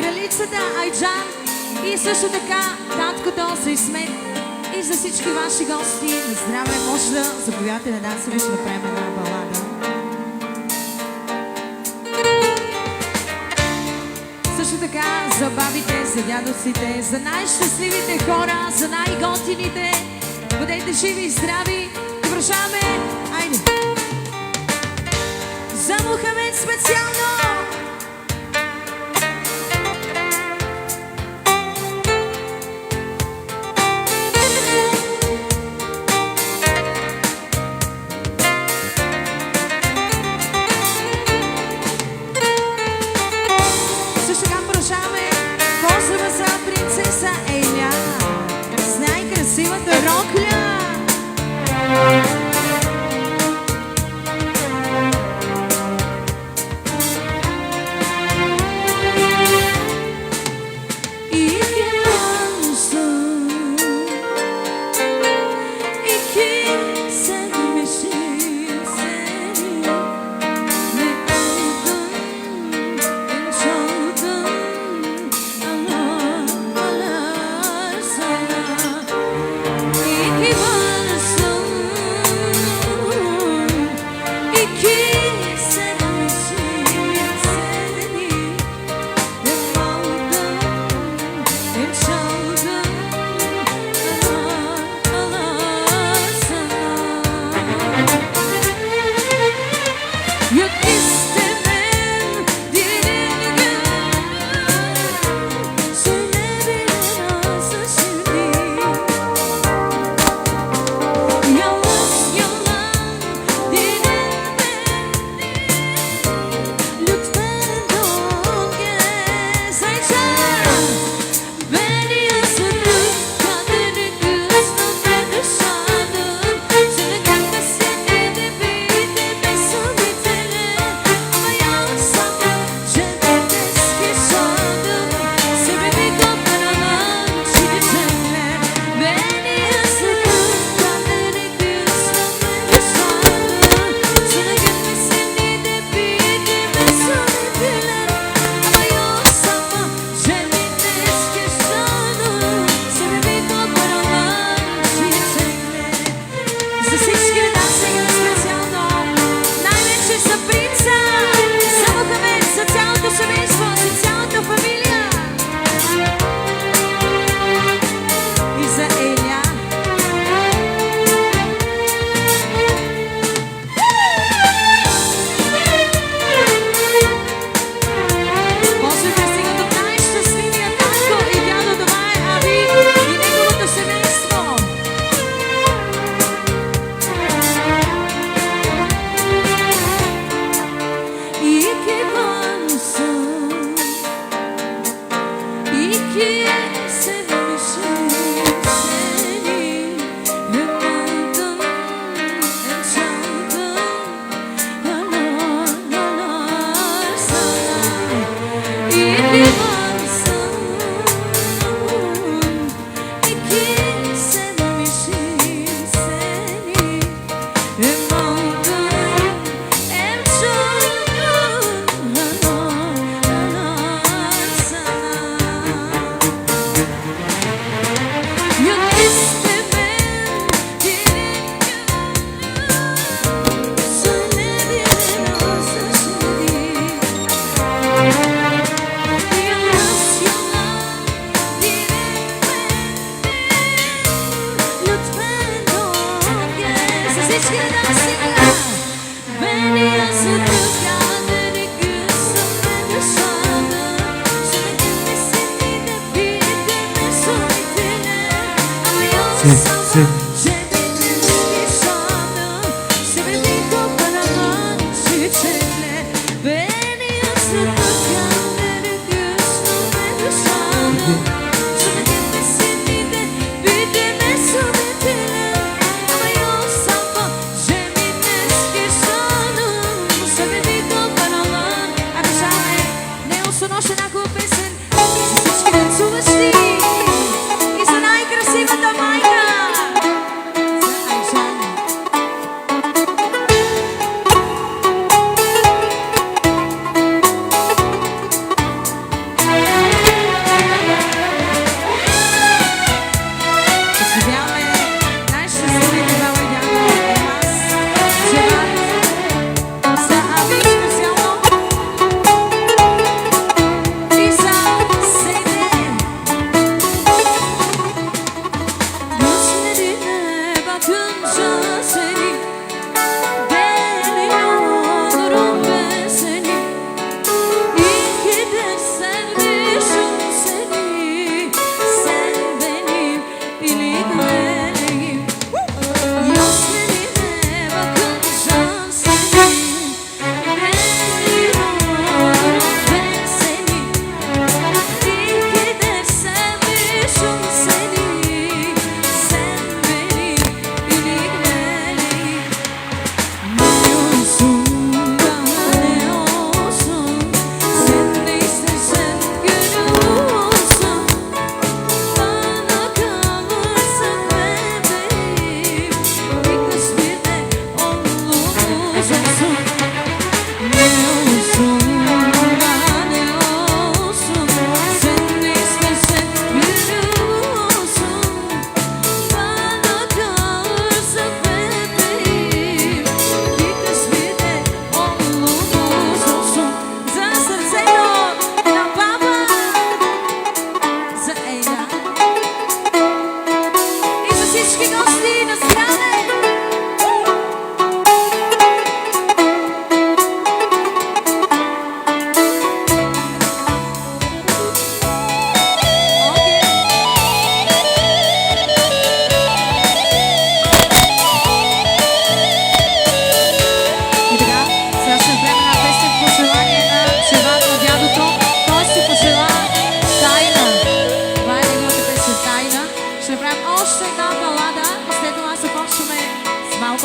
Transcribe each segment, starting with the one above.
кралицата Айджан и също така таткото с Исмет. И за всички ваши гости на здраве, може да заповядате на нас и ще направим една балада. Също така за бабите, за дядовците, за най-щастливите хора, за най-готините. Бъдете живи и здрави. Продължаваме. Айде! За Мухамед специално! Също така продължаваме. Поздрава за принцеса Еля с най-красивата рокля.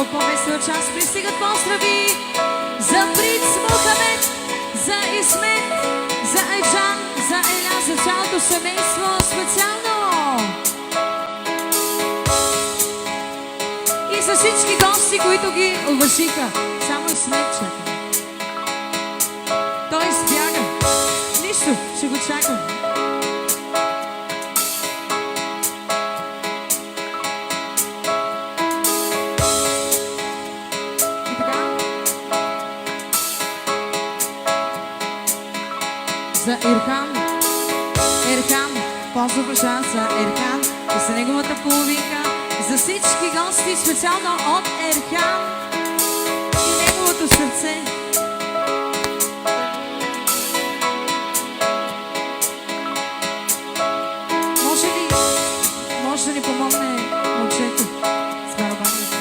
по по-весел час пристигат поздрави за Фриц Мухамед, за Исмет, за Айджан, за Еля, за цялото семейство специално. И за всички гости, които ги уважиха. Само Исмет чака. Той избяга. Нищо, ще го чакам. За Ирхан, поздрав за Ерхан и за неговата половинка, за всички гости, специално от Ерхан и неговото сърце. Може да ни помогне момчето с барабаните?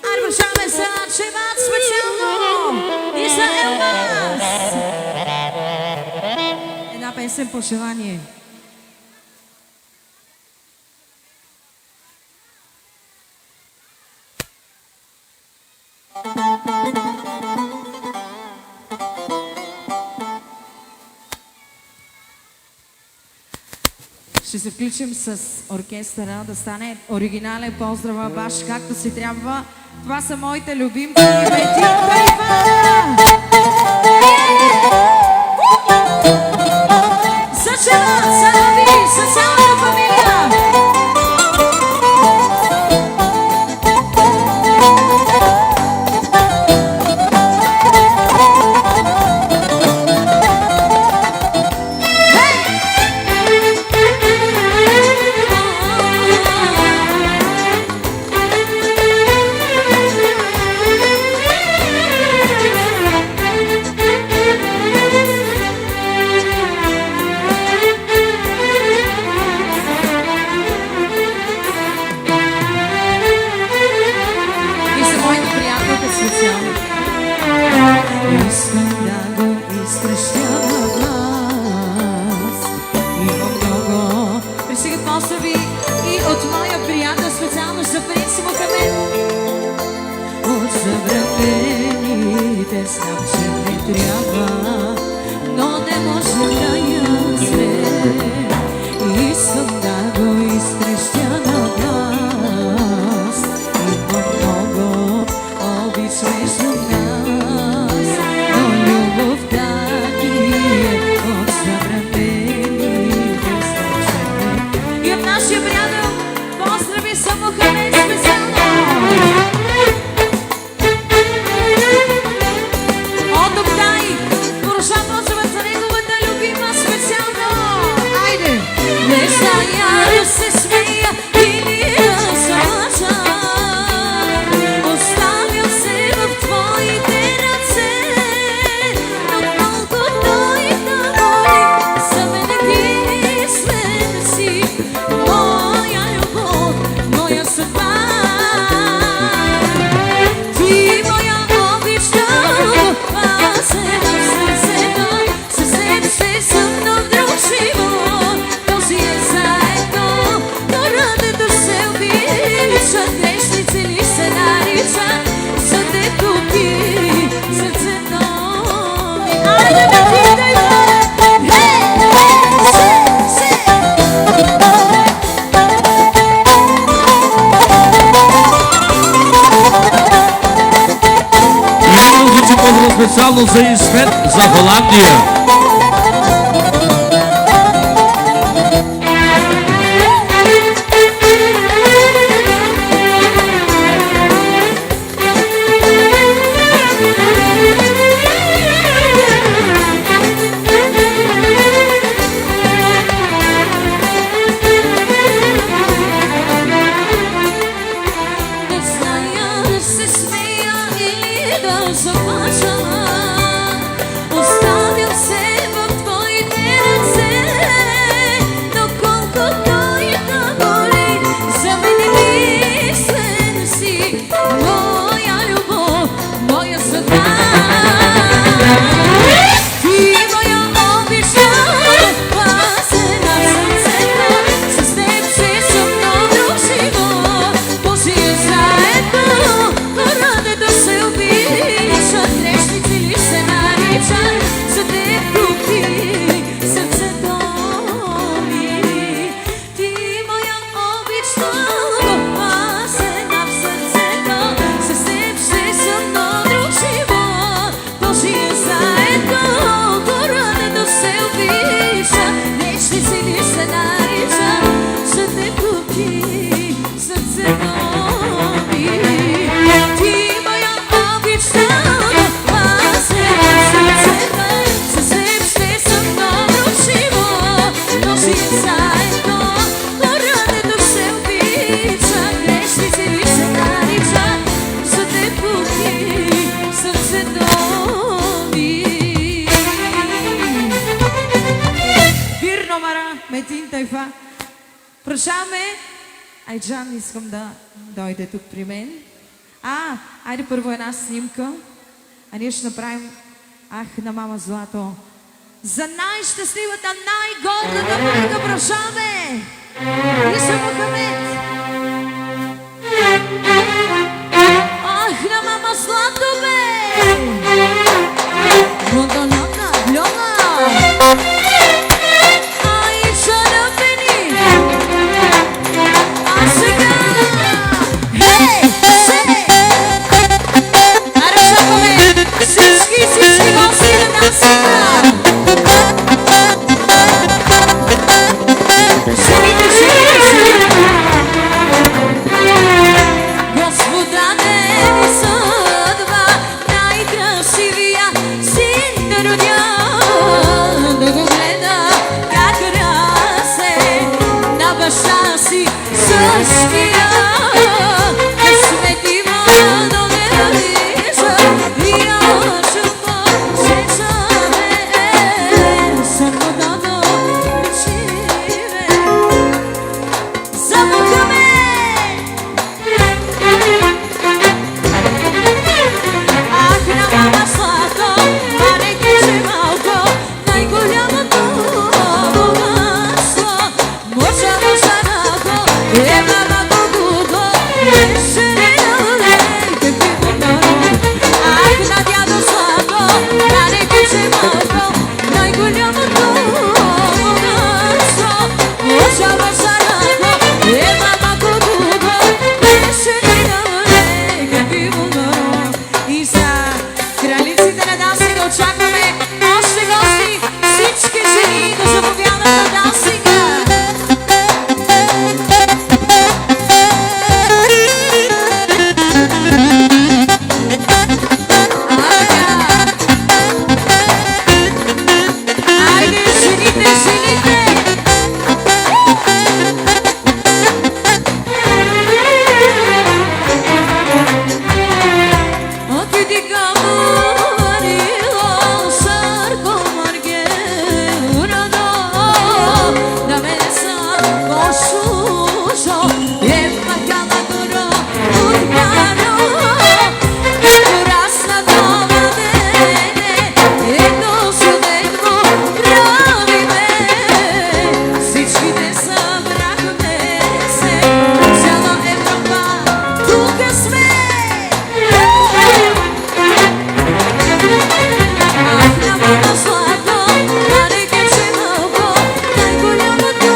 Айде вършаме се на Чеват специално и за Елмаз. Една песен по желание. Ще се включим с оркестъра да стане оригинален поздрава баш както си трябва. Това са моите любимци Метин Байва! За Чеват, за Лави, за цялата фамилия! Искам да го изкръщя на глас. Има много пристигат поздрави и от моя приятел специално за Фриц Мухамед. От забранените знам, че не трябва, но не може да я сме. Искам да го изкръщя на глас. Има много обич между нас. И от нашия приятел поздрави за Мухамед специално. От Октай поръча поздрава за неговата любима специално. Айде! Не зная да се смея или да заплача. Оставил се в твоите ръце. Специално за Исмет, за Холандия. Оставил се Метин Тайфа. Продължаваме. Айджан, искам да дойде тук при мен. Айде първо една снимка. А ние ще направим Ах на мама Злато. За най-щастливата, най-гордата майка. Продължаваме. Иса Мухамед. Ах на мама Злато, бе! Лона, Лона. Айджа на Бени. А сега. Хей, сей! Аре, чакаме всички гости на насика. Господа не ми съдва, най-красивия син да родя, да го гледа как расе на баща си същия. Късмет има да не вижда и аз се саме само да дочиве. Замукаме! Ах на мама Злато, не кажи малко, най-голямото богатство. Може шарако, мама Гуго, ще не даде какви подаро. Ах на дядо Злато, не кажи малко, най-голямото богатство. Може шарако, мама Гуго, ще не даде какви подаро. И за кралиците на дансинга очакваме още гости, всички жени да заповядат на дансинга. Айде, жените, жените! Ti dico Mario, sarco margherado, da me sa cosuso, e macala duro, urbano, curasna doma bene, e dosu demo pravi me, всички те са брахме се, цяла Европа, тука сме. Ах на мама Злато, не кажи малко, най-голямото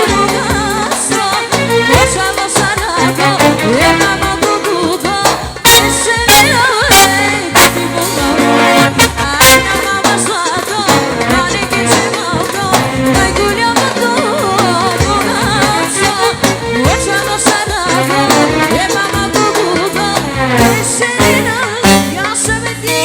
богатство. Може шарако, мама Гуго, ще не даде какви подаро. Ах на мама Злато, не кажи малко, най-голямото богатство. Може шарако, мама Гуго, ще не даде. Я се мети.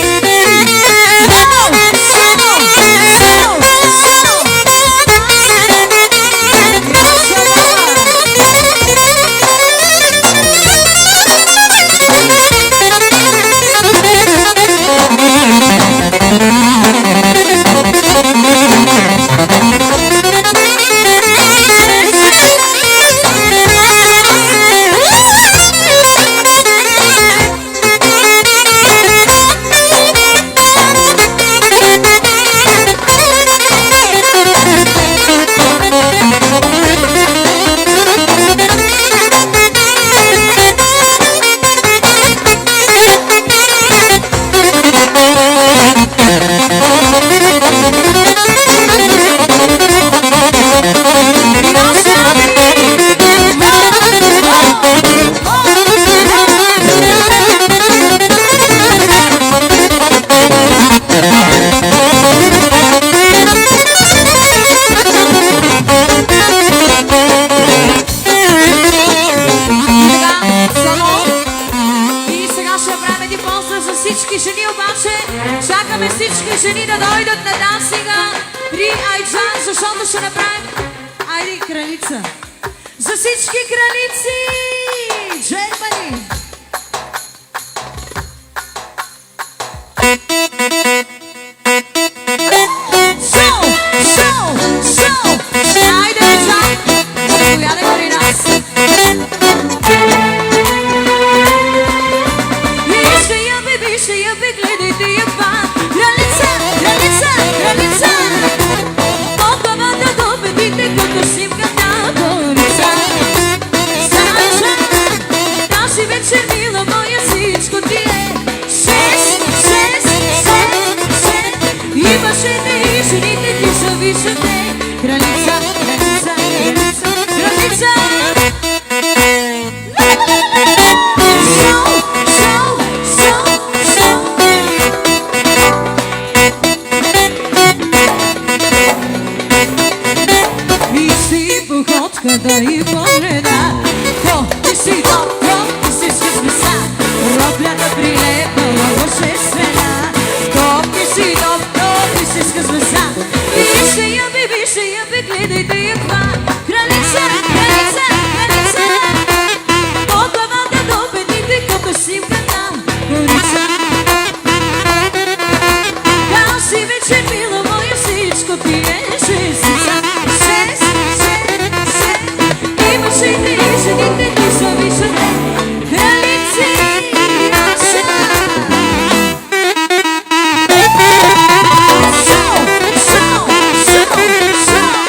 Чакаме всички жени да дойдат на дансинга при Айджан, защото ще направим айде кралица. За всички кралици! Джермани! Шоу! Шоу! Шоу! мъжете и жените ти са висоте. Кралица, кралица, кралица, кралица. Шоу, шоу, шоу, шоу. И си походката и погледа, то ти си доктор, ти си с късмеса. Роклята прилепнала божествена, то ти си доктор, ти си с късмеса. Вижте я бе, гледайте я това. Кралица, кралица, кралица. От главата до бедните като симката корица. Там си вече мила моя, всичко пиеше сица. И мъжете и жените ти са висоте. Кралици са. Шоу, шоу, шоу, шоу.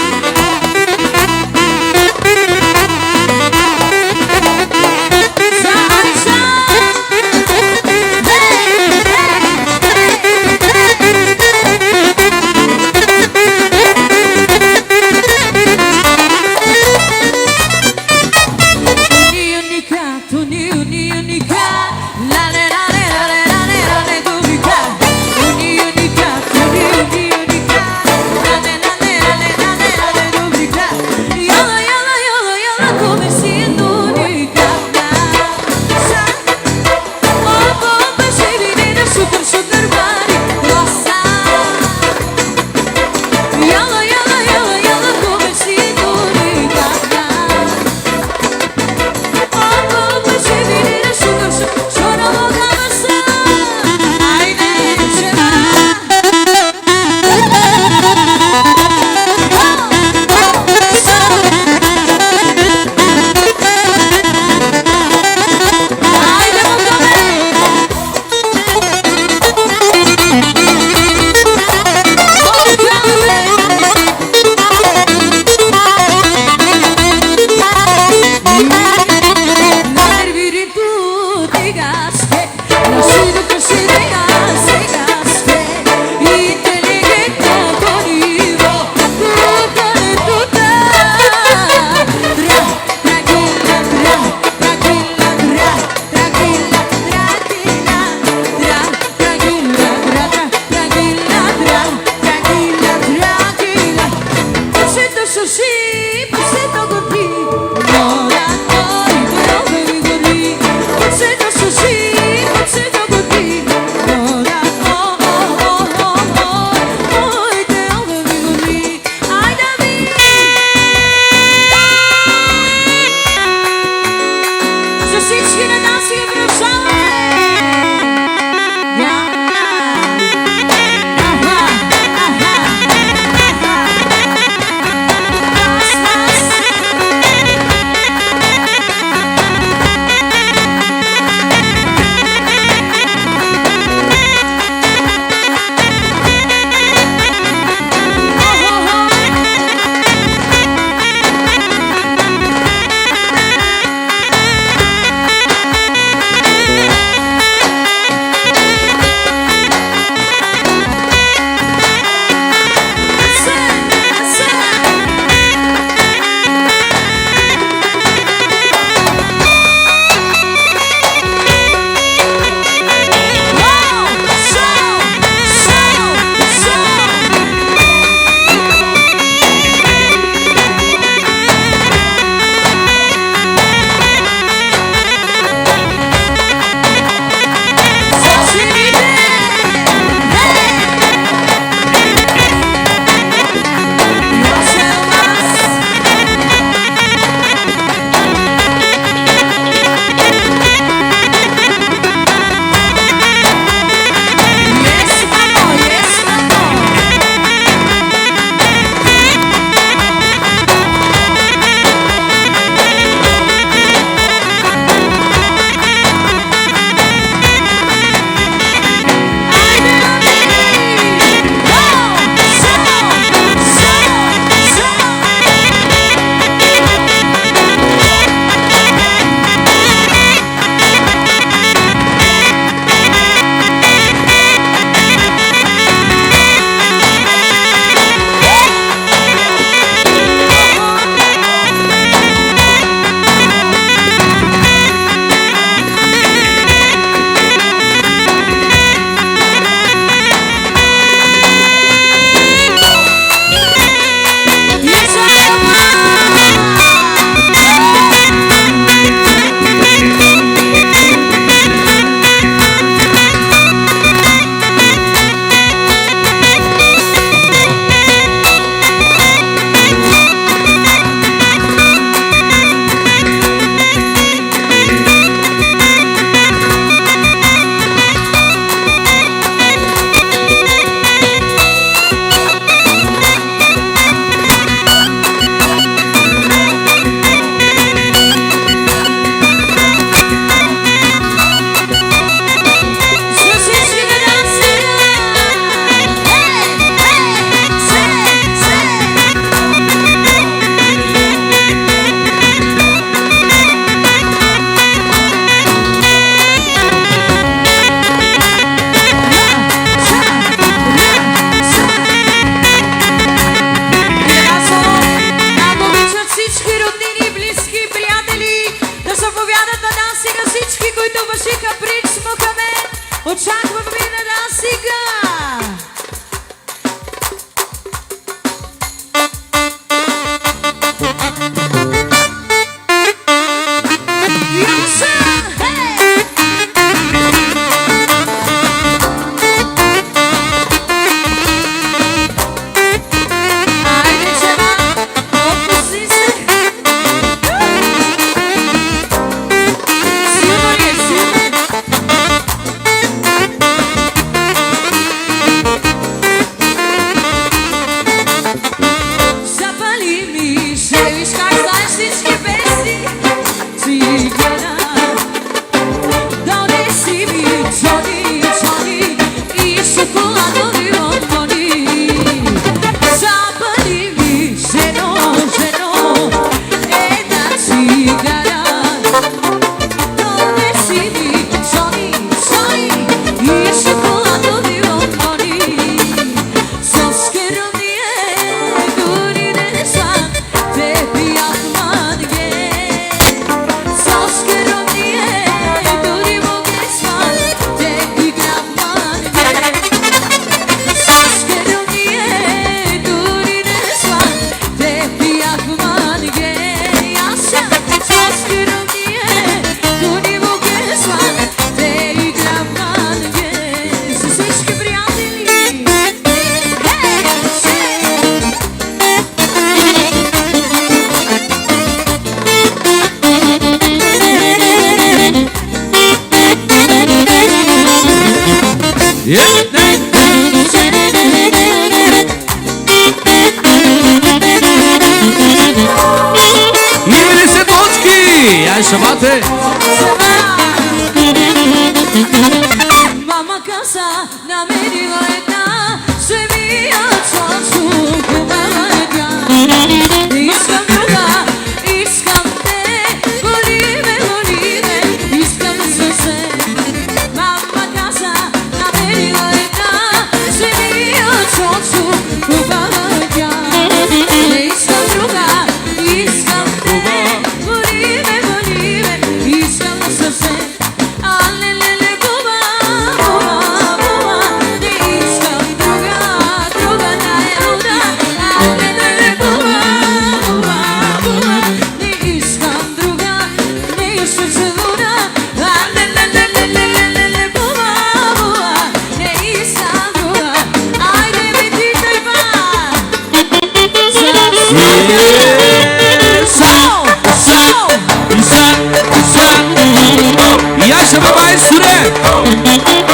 Ангелов.